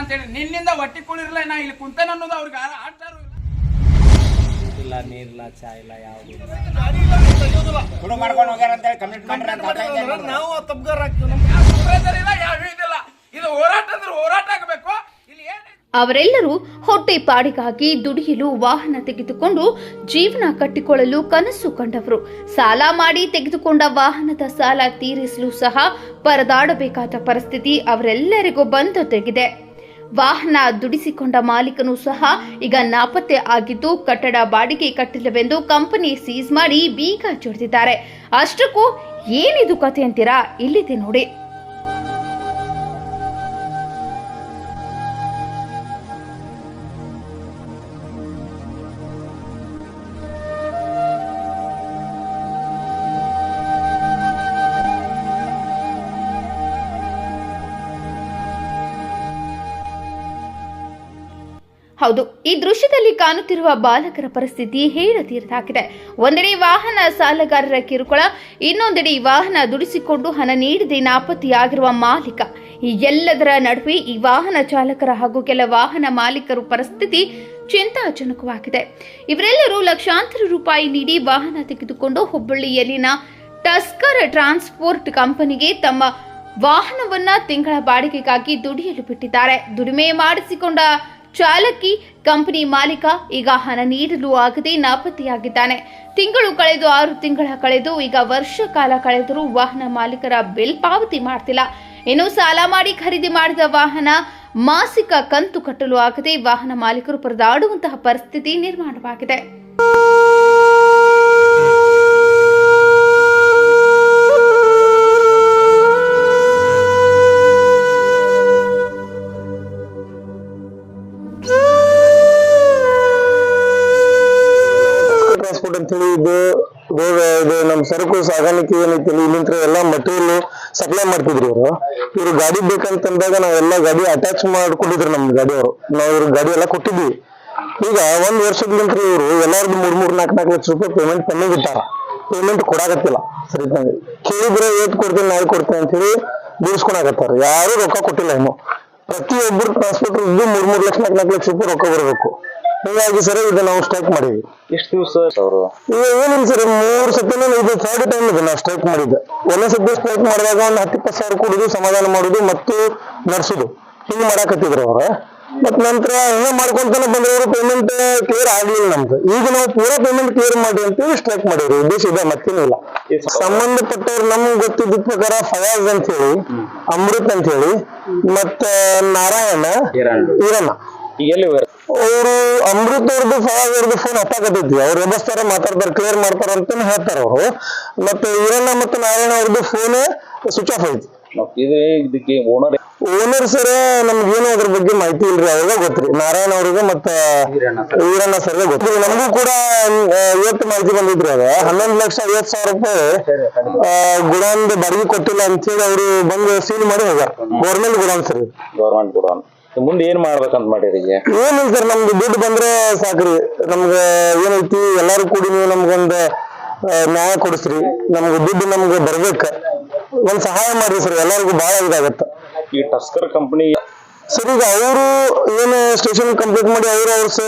ಅಂತೇಳಿ ನಿನ್ನಿಂದ ಹೊಟ್ಟಿ ಕುಳಿರ್ಲ ನಾ ಇಲ್ಲಿ ಕುಂತೇನೆ ಅನ್ನೋದು ಅವ್ರಿಗೆ ಆಡ್ತಾರು ಇಲ್ಲ ನೀರಿಲ್ಲ ಚಾ ಇಲ್ಲ ಯಾವುದು ಮಾಡ್ಕೊಂಡು ಹೋಗ್ಯಾರ ಅಂತ ಹೇಳಿ ಕಮಿಟ್ ಮಾಡ್ರಿ ನಾವು ತಬ್ಗಾರ ಆಗ್ತೀವಿ. ಯಾವ ಇದಿಲ್ಲ. ಇದು ಹೋರಾಟ ಅಂದ್ರೆ ಹೋರಾಟ ಆಗಬೇಕು. ಇಲ್ಲಿ ಏನು ಅವರೆಲ್ಲರೂ ಹೊಟ್ಟೆ ಪಾಡಿಗಾಗಿ ದುಡಿಯಲು ವಾಹನ ತೆಗೆದುಕೊಂಡು ಜೀವನ ಕಟ್ಟಿಕೊಳ್ಳಲು ಕನಸು ಕಂಡವರು. ಸಾಲ ಮಾಡಿ ತೆಗೆದುಕೊಂಡ ವಾಹನದ ಸಾಲ ತೀರಿಸಲು ಸಹ ಪರದಾಡಬೇಕಾದ ಪರಿಸ್ಥಿತಿ ಅವರೆಲ್ಲರಿಗೂ ಬಂದೊದಗಿದೆ. ವಾಹನ ದುಡಿಸಿಕೊಂಡ ಮಾಲೀಕನು ಸಹ ಈಗ ನಾಪತ್ತೆ ಆಗಿದ್ದು ಕಟ್ಟಡ ಬಾಡಿಗೆ ಕಟ್ಟಿಲ್ಲವೆಂದು ಕಂಪನಿ ಸೀಸ್ ಮಾಡಿ ಬೀಗ ಜಡಿದಿದ್ದಾರೆ. ಅಷ್ಟಕ್ಕೂ ಏನಿದು ಕಥೆ ಅಂತೀರಾ? ಇಲ್ಲಿದೆ ನೋಡಿ. ಹೌದು, ಈ ದೃಶ್ಯದಲ್ಲಿ ಕಾಣುತ್ತಿರುವ ಬಾಲಕರ ಪರಿಸ್ಥಿತಿ ಹೇಳತೀರದಾಗಿದೆ. ಒಂದೆಡೆ ವಾಹನ ಸಾಲಗಾರರ ಕಿರುಕುಳ, ಇನ್ನೊಂದೆಡೆ ವಾಹನ ದುಡಿಸಿಕೊಂಡು ಹಣ ನೀಡದೆ ನಾಪತ್ತೆಯಾಗಿರುವ ಮಾಲೀಕ. ಈ ಎಲ್ಲದರ ನಡುವೆ ಈ ವಾಹನ ಚಾಲಕರ ಹಾಗೂ ಕೆಲ ವಾಹನ ಮಾಲೀಕರ ಪರಿಸ್ಥಿತಿ ಚಿಂತಾಜನಕವಾಗಿದೆ. ಇವರೆಲ್ಲರೂ ಲಕ್ಷಾಂತರ ರೂಪಾಯಿ ನೀಡಿ ವಾಹನ ತೆಗೆದುಕೊಂಡು ಹುಬ್ಬಳ್ಳಿಯಲ್ಲಿನ ಟಸ್ಕರ್ ಟ್ರಾನ್ಸ್ಪೋರ್ಟ್ ಕಂಪನಿಗೆ ತಮ್ಮ ವಾಹನವನ್ನ ತಿಂಗಳ ಬಾಡಿಗೆಗಾಗಿ ದುಡಿಯಲು ಬಿಟ್ಟಿದ್ದಾರೆ. ದುಡಿಮೆ ಮಾಡಿಸಿಕೊಂಡ ಚಾಲಕಿ ಕಂಪನಿ ಮಾಲೀಕ ಈಗ ಹಣ ನೀಡಲು ಆಗದೆ ನಾಪತ್ತೆಯಾಗಿದ್ದಾನೆ. ತಿಂಗಳು ಕಳೆದು 6 ತಿಂಗಳ ಕಳೆದು ಈಗ ವರ್ಷ ಕಾಲ ಕಳೆದರೂ ವಾಹನ ಮಾಲೀಕರ ಬಿಲ್ ಪಾವತಿ ಮಾಡ್ತಿಲ್ಲ. ಇನ್ನು ಸಾಲ ಮಾಡಿ ಖರೀದಿ ಮಾಡಿದ ವಾಹನ ಮಾಸಿಕ ಕಂತು ಕಟ್ಟಲು ಆಗದೆ ವಾಹನ ಮಾಲೀಕರು ಪರದಾಡುವಂತಹ ಪರಿಸ್ಥಿತಿ ನಿರ್ಮಾಣವಾಗಿದೆ. ಅಂತೇಳಿ ಇದು ನಮ್ ಸರಕು ಸಾಗಾಣಿಕೆ ಏನೈತಿ ಇಲ್ಲಿಂದ ಎಲ್ಲಾ ಮಟೀರಿಯಲ್ ಸಪ್ಲೈ ಮಾಡ್ತಿದ್ರಿ ಇವ್ರು ಗಾಡಿ ಬೇಕಂತಂದಾಗ ನಾವೆಲ್ಲಾ ಗಾಡಿ ಅಟ್ಯಾಚ್ ಮಾಡ್ಕೊಂಡಿದ್ರು ನಮ್ ಗಾಡಿಯವರು. ನಾವ್ ಇವ್ರ ಗಾಡಿ ಎಲ್ಲಾ ಕೊಟ್ಟಿದ್ವಿ. ಈಗ 1 ವರ್ಷದಿಂದ ಇವ್ರು ಎಲ್ಲಾರ್ದು 3-4 ಲಕ್ಷ ರೂಪಾಯಿ ಪೇಮೆಂಟ್ ಪೆಂಡಿಂಗ್ ಇಟ್ಟಾರ. ಪೇಮೆಂಟ್ ಕೊಡಾಕತ್ತಿಲ್ಲ. ಸರಿ ಕೇಳಿದ್ರೆ ಏಟ್ ಕೊಡ್ತೀನಿ ನಾಳೆ ಕೊಡ್ತೀನಿ ಅಂತ ಹೇಳಿ ಬೀಳ್ಸ್ಕೊಳಕತ್ತಾರ. ಯಾರು ರೊಕ್ಕ ಕೊಟ್ಟಿಲ್ಲ ಇನ್ನು. ಪ್ರತಿಯೊಬ್ಬರು ಟ್ರಾನ್ಸ್ಪೋರ್ಟರ್ 3 ಲಕ್ಷ 4 ಲಕ್ಷ ರೂಪಾಯಿ ರೊಕ್ಕ ಬರಬೇಕು. ಹೀಗಾಗಿ ಸರ್ ಇದು ನಾವು ಸ್ಟ್ರೈಕ್ ಮಾಡಿದ್ವಿ. ಎಷ್ಟು ದಿವಸ ಅವರು ಏನಿಲ್ಲ ಸರ್, 3 ಸತಿನ ಇದು 3rd ಟೈಮ್ ಇದೆ ನಾವು ಸ್ಟ್ರೈಕ್ ಮಾಡಿದ್ದೆ. 1ನೇ ಸತಿ ಸ್ಟ್ರೈಕ್ ಮಾಡಿದಾಗ ಒಂದು 10-20 ಸಾವಿರ ಕೊಡುದು, ಸಮಾಧಾನ ಮಾಡುದು ಮತ್ತು ನಡ್ಸುದು ಹಿಂಗ್ ಮಾಡಾಕತ್ತಿದ್ರು ಅವ್ರ. ಮತ್ ನಂತರ ಹಿಂಗ ಮಾಡ್ಕೊಂತಾನೆ ಬಂದವರು ಪೇಮೆಂಟ್ ಕ್ಲಿಯರ್ ಆಗ್ಲಿಲ್ಲ ನಮ್ದು. ಈಗ ನಾವು ಪೂರಾ ಪೇಮೆಂಟ್ ಕ್ಲಿಯರ್ ಮಾಡಿ ಅಂತೇಳಿ ಸ್ಟ್ರೈಕ್ ಮಾಡಿದ್ವಿ. ಉದ್ದೇಶ ಇದೆ, ಮತ್ತೇನಿಲ್ಲ. ಸಂಬಂಧಪಟ್ಟವ್ರು ನಮ್ಗೆ ಗೊತ್ತಿದ್ದ ಪ್ರಕಾರ ಫಯಾಜ್ ಅಂತ ಹೇಳಿ, ಅಮೃತ್ ಅಂತ ಹೇಳಿ, ಮತ್ತ ನಾರಾಯಣ ಈರಣ್ಣ. ಅವರು ಅಮೃತ್ ಅವ್ರದ್ದು ಫಯಾಜ್ ಅವ್ರದ್ದು ಫೋನ್ ಹತ್ತಾಕತೈತಿ. ಅವ್ರು ಎಬ್ಬಸ್ತಾರ ಮಾತಾಡ್ತಾರ, ಕ್ಲಿಯರ್ ಮಾಡ್ತಾರ ಅಂತ ಹೇಳ್ತಾರ ಅವರು. ಮತ್ತೆ ಈರಣ್ಣ ಮತ್ತು ನಾರಾಯಣ ಅವ್ರದ್ದು ಫೋನ್ ಸ್ವಿಚ್ ಆಫ್ ಐತಿ. ಓನರ್ ಸರ್ ನಮ್ಗೇನು ಅದ್ರ ಬಗ್ಗೆ ಮಾಹಿತಿ ಇಲ್ರಿ, ಅವ್ರಿಗೆ ಗೊತ್ತ್ರಿ. ನಾರಾಯಣ ಅವ್ರಿಗೆ ಮತ್ತ ಈರಣ್ಣ ಸರ್ಗೆ ಗೊತ್ತ್ರಿ. ನಮಗೂ ಕೂಡ ಇವತ್ತು ಮಾಹಿತಿ ಬಂದಿದ್ರಿ. ಅದ 11,50,000 ರೂಪಾಯಿ ಗುಡಾನ್ದು ಬಾಡಿಗೆ ಕೊಟ್ಟಿಲ್ಲ ಅಂತ ಹೇಳಿ ಅವ್ರು ಬಂದು ಸೀಲ್ ಮಾಡಿ ಹೋಗ್ಯಾರ. Government godown sir, government godown. ಮುಂದೆ ಏನ್ ಮಾಡ್ಬೇಕಂತ ಮಾಡಿರಿ? ಏನಿಲ್ಲ ಸರ್, ನಮ್ದು ದುಡ್ಡು ಬಂದ್ರೆ ಸಾಕ್ರಿ. ನಮ್ಗ ಏನೈತಿ ಎಲ್ಲಾರು ಕೂಡಿ ನೀವು ನಮ್ಗೊಂದ್ ನ್ಯಾಯ ಕೊಡಿಸ್ರಿ. ನಮ್ಗೆ ದುಡ್ಡು ನಮ್ಗೆ ಬರ್ಬೇಕ, ಒಂದ್ ಸಹಾಯ ಮಾಡ್ರಿ ಸರ್. ಎಲ್ಲರಿಗೂ ಬಹಳ ಇದಾಗತ್ತ. ಈ ಟಸ್ಕರ್ ಕಂಪನಿ ಸರ್ ಈಗ ಅವರು ಏನ್ ಸ್ಟೇಷನ್ ಕಂಪ್ಲೀಟ್ ಮಾಡಿ ಅವ್ರ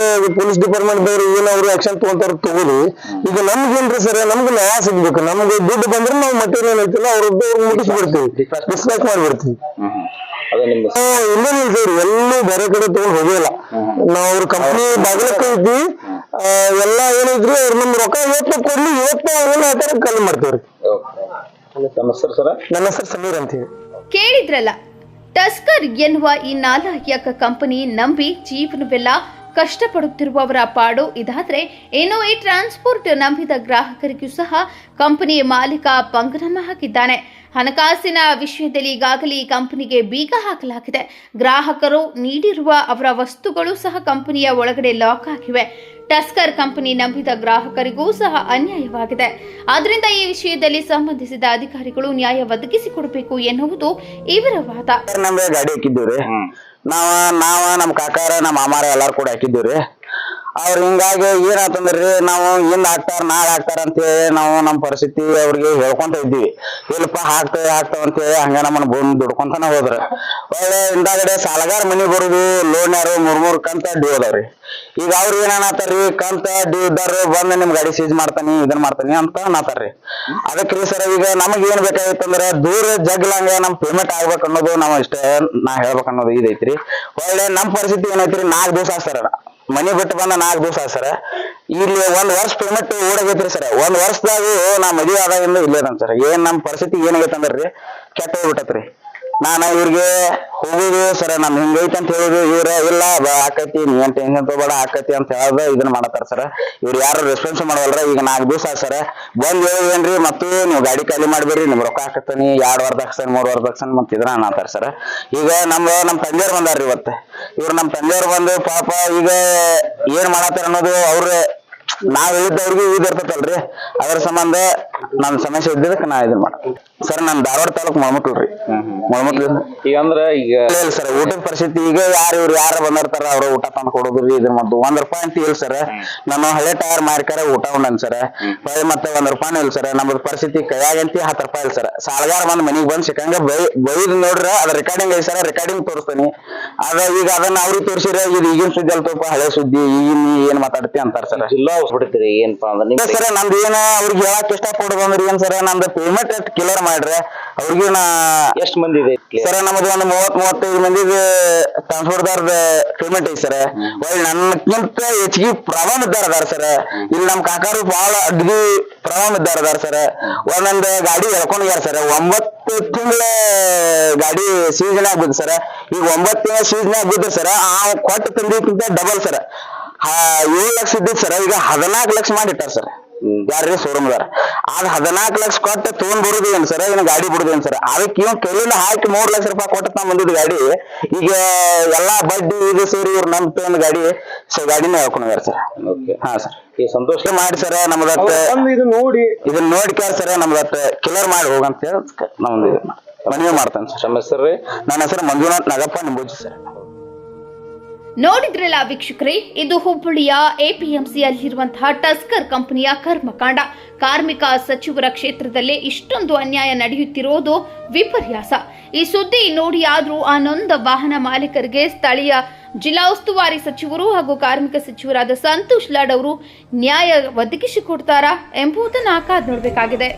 ಪೊಲೀಸ್ ಡಿಪಾರ್ಟ್ಮೆಂಟ್ ದವ್ರು ಏನ್ ಅವ್ರು ಆಕ್ಷನ್ ತಗೊಂತಾರ ತಗೋಲಿ. ಈಗ ನಮ್ಗೇನ್ರಿ ಸರ್, ನಮ್ಗೆ ನ್ಯಾಯ ಸಿಗ್ಬೇಕು. ನಮ್ಗೆ ದುಡ್ಡು ಬಂದ್ರೆ ನಾವು ಮಟೀರಿಯಲ್ ಏನೈತಿಲ್ಲ ಅವ್ರದ್ದು ಮುಗಿಸ್ಬಿಡ್ತೀವಿ, ಡಿಸ್ಪ್ಯಾಚ್ ಮಾಡ್ಬಿಡ್ತೀವಿ. ಇನ್ನೇನಿಲ್ಲ ಸರ್, ಎಲ್ಲೂ ಬೇರೆ ಕಡೆ ತಗೊಂಡ್ ಹೋಗಿಲ್ಲ ನಾವ್. ಅವ್ರ ಕಂಪ್ನಿ ಬಾಗಿಲಕ್ಕೆ ಇದ್ವಿ. ಎಲ್ಲಾ ಏನೈತ್ರಿ ಅವ್ರು ನಮ್ ರೊಕ್ಕ ಇವತ್ತು ಕೊಡ್ಲಿ, ಇವತ್ತು ಏನ್ ಹೇಳ್ತಾರೆ ಕಲ್ ಮಾಡ್ತೇವ್ರಿ. ನನ್ನ ಹೆಸರು ಸಮೀರ್ ಅಂತ ಹೇಳಿ. ಕೇಳಿದ್ರಲ್ಲ, ಟಸ್ಕರ್ ಎನ್ನುವ ಈ ನಾಲಾಯಕ ಕಂಪನಿ ನಂಬಿ ಜೀವನವೆಲ್ಲ ಕಷ್ಟಪಡುತ್ತಿರುವವರ ಪಾಡು ಇದಾದ್ರೆ, ಇನ್ನು ಈ ಟ್ರಾನ್ಸ್ಪೋರ್ಟ್ ನಂಬಿದ ಗ್ರಾಹಕರಿಗೂ ಸಹ ಕಂಪನಿಯ ಮಾಲೀಕ ಪಂಗನಾಮ ಹಾಕಿದ್ದಾನೆ. ಹಣಕಾಸಿನ ವಿಷಯದಲ್ಲಿ ಈಗಾಗಲೇ ಈ ಕಂಪನಿಗೆ ಬೀಗ ಹಾಕಲಾಗಿದೆ. ಗ್ರಾಹಕರು ನೀಡಿರುವ ಅವರ ವಸ್ತುಗಳು ಸಹ ಕಂಪನಿಯ ಒಳಗಡೆ ಲಾಕ್ ಆಗಿವೆ. ಟಸ್ಕರ್ ಕಂಪನಿ ನಂಬಿದ ಗ್ರಾಹಕರಿಗೂ ಸಹ ಅನ್ಯಾಯವಾಗಿದೆ. ಆದ್ದರಿಂದ ಈ ವಿಷಯದಲ್ಲಿ ಸಂಬಂಧಿಸಿದ ಅಧಿಕಾರಿಗಳು ನ್ಯಾಯ ಒದಗಿಸಿಕೊಡಬೇಕು ಎನ್ನುವುದು ಇವರ ವಾದ. ನಮ್ಗೆ ಗಾಡಿ ಹಾಕಿದ್ದೀವ್ರಿ. ನಾವ ನಮ್ ಕಾಕಾರ ನಮ್ಮ ಮಾಮಾರ ಎಲ್ಲಾರು ಕೂಡ ಹಾಕಿದ್ದೀವ್ರಿ. ಅವ್ರ ಹಿಂಗಾಗಿ ಏನಾತಂದ್ರಿ ನಾವು ಹಿಂದ್ ಹಾಕ್ತಾರ ನಾಳೆ ಹಾಕ್ತಾರ ಅಂತೇಳಿ ನಾವು ನಮ್ಮ ಪರಿಸ್ಥಿತಿ ಅವ್ರಿಗೆ ಹೇಳ್ಕೊಂತ ಇದ್ದೀವಿ. ಇಲ್ಲಪ್ಪ ಹಾಕ್ತಾವ ಅಂತೇಳಿ ಹಂಗ ನಮ್ಮನ್ನ ಬಂದ್ ದುಡ್ಕೊಂತಾನ ಹೋದ್ರ ಒಳ್ಳೆ ಹಿಂದಾಗಡೆ ಸಾಲಗಾರ ಮನಿ ಬರುದು ಲೋನ್ ಯಾರು ಮೂರ್ ಕಂತ ಡ್ಯೂ ಅದಾವ್ರಿ. ಈಗ ಅವ್ರ ಏನಾತಾರ್ರಿ ಕಂತ ಡ್ಯೂ ಇದ್ದಾರ ಬಂದ್ ನಿಮ್ ಗಾಡಿ ಸೀಜ್ ಮಾಡ್ತಾನಿ ಇದನ್ ಮಾಡ್ತಾನಿ ಅಂತ ಅನ್ನತಾರ್ರಿ. ಅದಕ್ರಿ ಸರ್ ಈಗ ನಮಗ್ ಏನ್ ಬೇಕಾಗಿತ್ತಂದ್ರ ದೂರ ಜಗ್ಲಂಗ ನಮ್ ಪೇಮೆಂಟ್ ಆಗ್ಬೇಕು ಅನ್ನೋದು ನಾವ್ ಇಷ್ಟ ನಾ ಹೇಳ್ಬೇಕು ಅನ್ನೋದು ಇದೈತ್ರಿ. ಒಳ್ಳೆ ನಮ್ ಪರಿಸ್ಥಿತಿ ಏನೈತ್ರಿ 4 ದಿವಸ ಸರ್ ಮನಿ ಬಿಟ್ಟು ಬಂದ 4 ದಿವಸ ಸರ್. ಇಲ್ಲಿ 1 ವರ್ಷ ಪೇಮೆಂಟ್ ಓಡಾಗೈತ್ರಿ ಸರ್. 1 ವರ್ಷದಾಗ ನಾ ಮದುವೆ ಆದಾಗಿಂದ ಇಲ್ಲೇದನ್ ಸರ್. ಏನ್ ನಮ್ ಪರಿಸ್ಥಿತಿ ಏನಾಗೈತಂದ್ರಿ ಕೆಟ್ಟ ಹೋಗ್ಬಿಟ್ಟತ್ರಿ. ನಾನು ಇವ್ರಿಗೆ ಹೋಗುದು ಸರ್ ನಮ್ ಹಿಂಗೈತಿ ಅಂತ ಹೇಳುದು ಇವ್ರ ಇಲ್ಲ ಆಕತಿ ನೀ ಏನ್ ಟೆನ್ಷನ್ ತಗೋಬೇಡ ಆಕತಿ ಅಂತ ಹೇಳ್ದ ಇದನ್ನ ಮಾಡತಾರ ಸರ್. ಇವ್ರು ಯಾರು ರೆಸ್ಪಾನ್ಸ್ ಮಾಡವಲ್ರ. ಈಗ 4 ದಿವಸ ಸರ್ ಬಂದ್ ಏನ್ರಿ ಮತ್ತು ನೀವು ಗಾಡಿ ಖಾಲಿ ಮಾಡ್ಬೇಡ್ರಿ ನಿಮ್ ರೊಕ್ಕ ಹಾಕತ್ತಾನಿ 2 ವಾರದ ಹಾಕ್ಸನ್ 3 ವಾರದ ಹಾಕ್ಸನ್ ಮತ್ ಇದ್ರ ಅನ್ನತಾರ ಸರ್. ಈಗ ನಮ್ ತಂದೆಯವ್ರು ಬಂದಾರ್ರಿ ಇವತ್ತು. ಇವ್ರು ನಮ್ ತಂದೆಯವ್ರು ಬಂದು ಪಾಪ ಈಗ ಏನ್ ಮಾಡತ್ತಾರ ಅನ್ನೋದು ಅವ್ರ ನಾವ್ ಹೇಳಿದ್ದವ್ರಿಗೆ ಇರ್ತೈತಲ್ರಿ. ಅದ್ರ ಸಂಬಂಧ ನಮ್ ಸಮಸ್ಯೆ ಇದ್ದಿದ್ದಕ್ಕೆ ನಾ ಇದನ್ ಮಾಡ ಸರ್. ನಮ್ ಧಾರವಾಡ ತಾಲೂಕ್ ಮೊಳಮಕ್ಳ್ರಿ. ಈಗ ಅಂದ್ರ ಈಗ ಸರ್ ಊಟದ ಪರಿಸ್ಥಿತಿ ಈಗ ಯಾರು ಬಂದಿರ್ತಾರ ಅವ್ರ ಊಟ ತಂದು ಕೊಡೋದ್ರಿ ಇದನ್ನ ಮಾಡುದು. 1 ರೂಪಾಯಿ ಅಂತ ಇಲ್ಲ ಸರ್. ನಾನು ಹಳೆ ಟೈರ್ ಮಾರ್ಕಾರ ಊಟ ಉಂಡನ್ ಸರ್. ಮತ್ತೆ 1 ರೂಪಾಯಿ ಇಲ್ಲ ಸರ್. ನಮ್ದು ಪರಿಸ್ಥಿತಿ ಕೈಯಾಗಂತಿ 10 ರೂಪಾಯಿ ಇಲ್ಲ ಸರ್. ಸಾಲಗಾರ ಬಂದ್ ಮನಿಗ್ ಬಂದ್ ಸಿಕ್ಕಂಗ ಬೈದ್ ನೋಡ್ರ ಅದ ರೆಕಾರ್ಡಿಂಗ್ ಐತಿ ಸರ್. ರೆಕಾರ್ಡಿಂಗ್ ತೋರಿಸ್ತಾನಿ ಅದ. ಈಗ ಅದನ್ನ ಅವ್ರಿಗೆ ತೋರಿಸಿರ ಇದು ಈಗಿನ ಸುದ್ದಿ ಅಲ್ತಪ್ಪ ಹಳೆ ಸುದ್ದಿ ಈಗಿನ ಏನ್ ಮಾತಾಡ್ತಿ ಅಂತಾರ ಸರ್. ಜಿಲ್ಲಾ ಬಿಡ್ತೀರಿ ಏನಪ್ಪಾ ಅಂದ್ರೆ ಸರ್ ನಮ್ದು ಏನ ಅವ್ರಿಗೆ ಹೇಳಕ್ ಇಷ್ಟ ಪಡೋದಂದ್ರಿ ಏನ್ ಸರ್ ನಮ್ದು ಪೇಮೆಂಟ್ ಎಷ್ಟು ಕ್ಲಿಯರ್ ಮಾಡ್ರೆ ಅವ್ರಿಗೆ ನಾ ಎಷ್ಟ್ ಮಂದಿ ಇದೆ ಸರ್ ನಮ್ದು ಒಂದು 30-35 ಮಂದಿಗೆ ಟ್ರಾನ್ಸ್ಪೋರ್ಟ್ದಾರ್ದ ಪೇಮೆಂಟ್ ಐತಿ ಸರ್. ಒಳ್ಳೆ ನನ್ಕಿಂತ ಹೆಚ್ಚಿಗೆ ಪ್ರಾಬ್ಲಮ್ ಇದ್ದಾರ ಸರ್. ಇಲ್ಲಿ ನಮ್ ಕಾಕಾರು ಬಹಳ ಅಡ್ಗಿ ಪ್ರಾಬ್ಲಮ್ ಇದ್ದಾರ ಸರ್. ಒಂದೊಂದ್ ಗಾಡಿ ಎಳ್ಕೊಂಡ್ಯಾರ ಸರ್. 9 ತಿಂಗಳ ಗಾಡಿ ಸೀಸನ್ ಬಿದ್ದು ಸರ್. ಈಗ 9 ತಿಂಗಳ ಸೀಸನ್ ಬಿದ್ದು ಸರ್. ಆ ಕೊಟ್ಟು ತಂದಿಕ್ಕಿಂತ ಡಬಲ್ ಸರ್. 7 ಲಕ್ಷ ಇದ್ದಿದ್ ಸರ್ ಈಗ 14 ಲಕ್ಷ ಮಾಡಿಟ್ಟಾರ ಸರ್. ಯಾರ್ರಿ ಶೋರೂಮ್ದಾರ ಅದ್ 14 ಲಕ್ಷ ಕೊಟ್ಟು ತಗೊಂಡ್ ಬರುದು ಏನ್ ಸರ್. ಇನ್ನು ಗಾಡಿ ಬಿಡುದು ಏನ್ ಸರ್. ಅದಕ್ಕೆ ಇವ್ ಕೈಲಿಂದ ಹಾಕಿ 3 ಲಕ್ಷ ರೂಪಾಯಿ ಕೊಟ್ಟು ನಾ ಬಂದಿದ್ ಗಾಡಿ ಈಗ ಎಲ್ಲಾ ಬಡ್ಡಿ ಇದು ಸೇರಿ ಇವ್ರು ನಮ್ ತಗೊಂಡ್ ಗಾಡಿ ಗಾಡಿನ ಹೇಳ್ಕೊಂಡ್ಯಾರ ಸರ್. ಹಾ ಸರ್ ಈ ಸಂತೋಷ ಮಾಡಿ ಸರ್ ನಮ್ದತ್ತ ಇದನ್ನ ನೋಡ್ಕ್ಯಾರ ಸರ್ ನಮ್ದತ್ತ ಕ್ಲಿಯರ್ ಮಾಡಿ ಹೋಗಂತ ಹೇಳಿ ನಮ್ದು ಮನವಿ ಮಾಡ್ತಾನೆ ಸರ್. ನಮ್ಮ ಹೆಸರು ನನ್ನ ಹೆಸರು ಮಂಜುನಾಥ್ ನಾಗಪ್ಪ ನಿಂಬೂಜಿ ಸರ್. ನೋಡಿದ್ರಲ್ಲ ವೀಕ್ಷಕರೇ, ಇದು ಹುಬ್ಬಳ್ಳಿಯ ಎಪಿಎಂಸಿಯಲ್ಲಿರುವಂತಹ ಟಸ್ಕರ್ ಕಂಪನಿಯ ಕರ್ಮಕಾಂಡ. ಕಾರ್ಮಿಕ ಸಚಿವರ ಕ್ಷೇತ್ರದಲ್ಲೇ ಇಷ್ಟೊಂದು ಅನ್ಯಾಯ ನಡೆಯುತ್ತಿರೋದು ವಿಪರ್ಯಾಸ. ಈ ಸುದ್ದಿ ನೋಡಿ ಆದ್ರೂ ಆ ನೊಂದ ವಾಹನ ಮಾಲೀಕರಿಗೆ ಸ್ಥಳೀಯ ಜಿಲ್ಲಾ ಉಸ್ತುವಾರಿ ಸಚಿವರು ಹಾಗೂ ಕಾರ್ಮಿಕ ಸಚಿವರಾದ ಸಂತೋಷ್ ಲಾಡ್ ಅವರು ನ್ಯಾಯ ಒದಗಿಸಿಕೊಡ್ತಾರಾ ಎಂಬುದನ್ನು ಕಾದು ನೋಡಬೇಕಾಗಿದೆ.